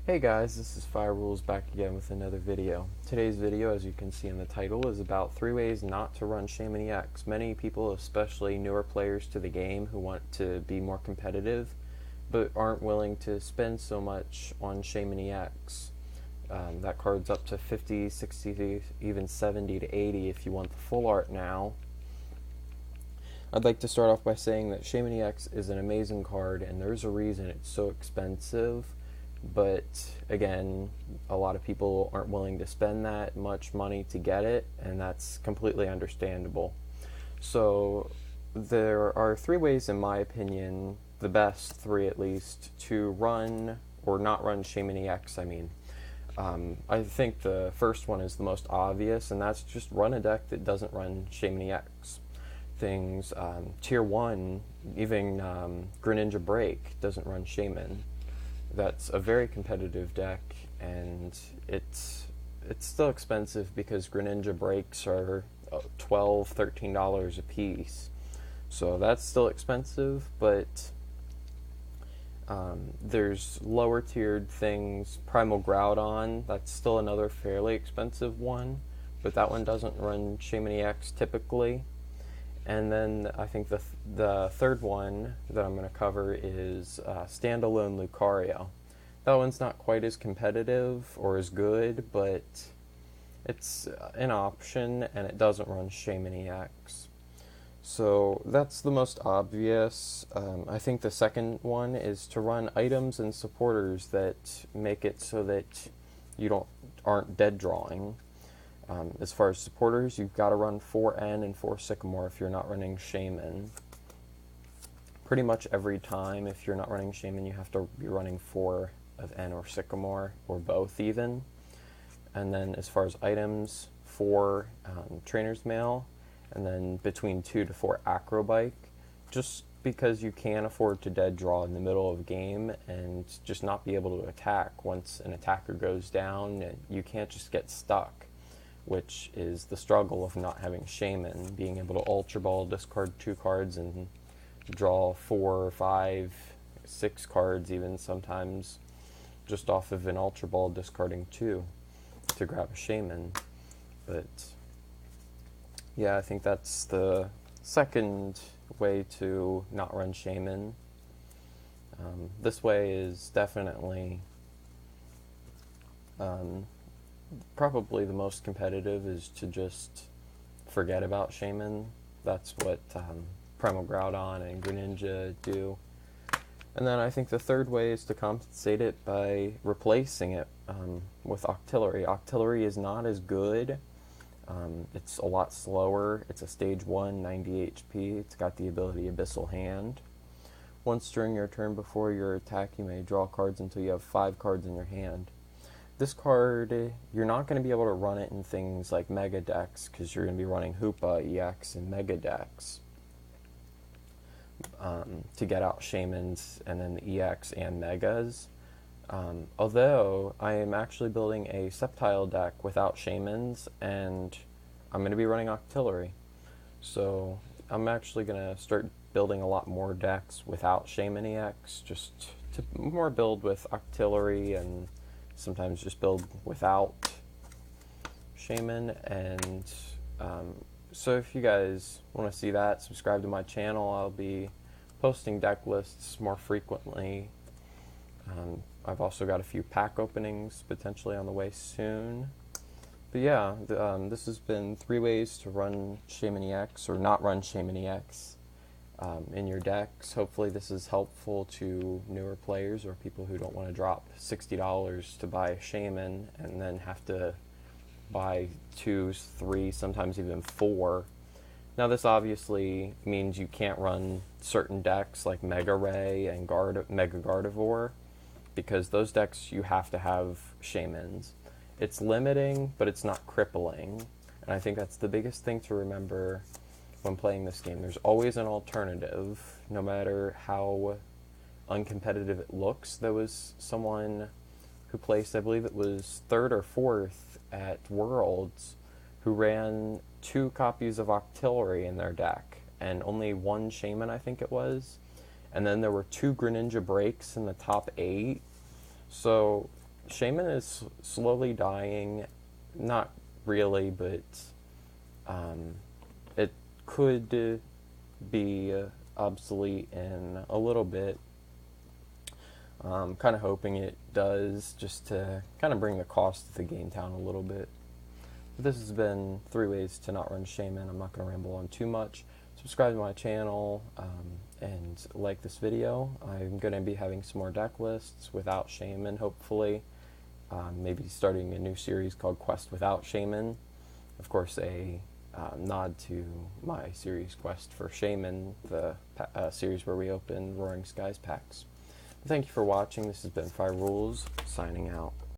Hey guys, this is Fire Rules back again with another video. Today's video, as you can see in the title, is about 3 ways not to run Shaymin EX. Many people, especially newer players to the game who want to be more competitive, but aren't willing to spend so much on Shaymin EX. That card's up to 50, 60, even 70 to 80 if you want the full art now. I'd like to start off by saying that Shaymin EX is an amazing card, and there's a reason it's so expensive. But again, a lot of people aren't willing to spend that much money to get it, and that's completely understandable. So there are 3 ways, in my opinion, the best 3 at least, to run or not run Shaymin EX. I think the first one is the most obvious, and that's just run a deck that doesn't run Shaymin EX. Things Tier 1, even Greninja Break doesn't run Shaymin. That's a very competitive deck, and it's still expensive because Greninja breaks are $12, $13 a piece. So that's still expensive, but there's lower tiered things. Primal Groudon, that's still another fairly expensive one, but that one doesn't run Shaymin EX typically. And then I think the third one that I'm going to cover is standalone Lucario. That one's not quite as competitive or as good, but it's an option, and it doesn't run Shaymin EX. So that's the most obvious. I think the second one is to run items and supporters that make it so that you aren't dead drawing. As far as supporters, you've got to run 4N and 4 Sycamore if you're not running Shaymin. Pretty much every time, if you're not running Shaymin, you have to be running 4 of N or Sycamore, or both even. And then as far as items, 4 Trainer's Mail, and then between 2 to 4 Acrobike, just because you can afford to dead draw in the middle of a game and just not be able to attack once an attacker goes down. You can't just get stuck, which is the struggle of not having Shaymin, being able to Ultra Ball, discard 2 cards, and draw 4, 5, 6 cards even sometimes, just off of an Ultra Ball discarding 2 to grab a Shaymin. But yeah, I think that's the second way to not run Shaymin. This way is definitely probably the most competitive, is to just forget about Shaymin. That's what Primal Groudon and Greninja do. And then I think the third way is to compensate it by replacing it with Octillery. Octillery is not as good. It's a lot slower. It's a stage 1, 90 HP. It's got the ability Abyssal Hand. Once during your turn before your attack, you may draw cards until you have 5 cards in your hand. This card, you're not going to be able to run it in things like Mega Decks, because you're going to be running Hoopa, EX, and Mega Decks to get out Shaymins and then the EX and Megas. Although I am actually building a Sceptile deck without Shaymins, and I'm going to be running Octillery. So I'm actually going to start building a lot more decks without Shaymin EX, just to more build with Octillery, and sometimes just build without Shaymin. And so if you guys want to see that, subscribe to my channel. I'll be posting deck lists more frequently. I've also got a few pack openings potentially on the way soon. But yeah, this has been 3 ways to run Shaymin EX, or not run Shaymin EX in your decks. Hopefully this is helpful to newer players or people who don't want to drop $60 to buy a Shaymin and then have to buy 2, 3, sometimes even 4. Now this obviously means you can't run certain decks like Mega Ray and Mega Gardevoir, because those decks you have to have Shaymins. It's limiting, but it's not crippling, and I think that's the biggest thing to remember when playing this game. There's always an alternative, no matter how uncompetitive it looks. There was someone who placed, I believe it was 3rd or 4th at Worlds, who ran 2 copies of Octillery in their deck, and only 1 Shaymin, I think it was. And then there were 2 Greninja breaks in the top 8. So Shaymin is slowly dying. Not really, but it could be obsolete in a little bit. Kind of hoping it does, just to kind of bring the cost of the game down a little bit. But this has been 3 ways to not run Shaymin. I'm not going to ramble on too much. Subscribe to my channel and like this video. I'm going to be having some more deck lists without Shaymin, hopefully. Maybe starting a new series called Quest Without Shaymin. Of course, a nod to my series Quest for Shaymin, the series where we open Roaring Skies packs. Thank you for watching. This has been Fire Rules, signing out.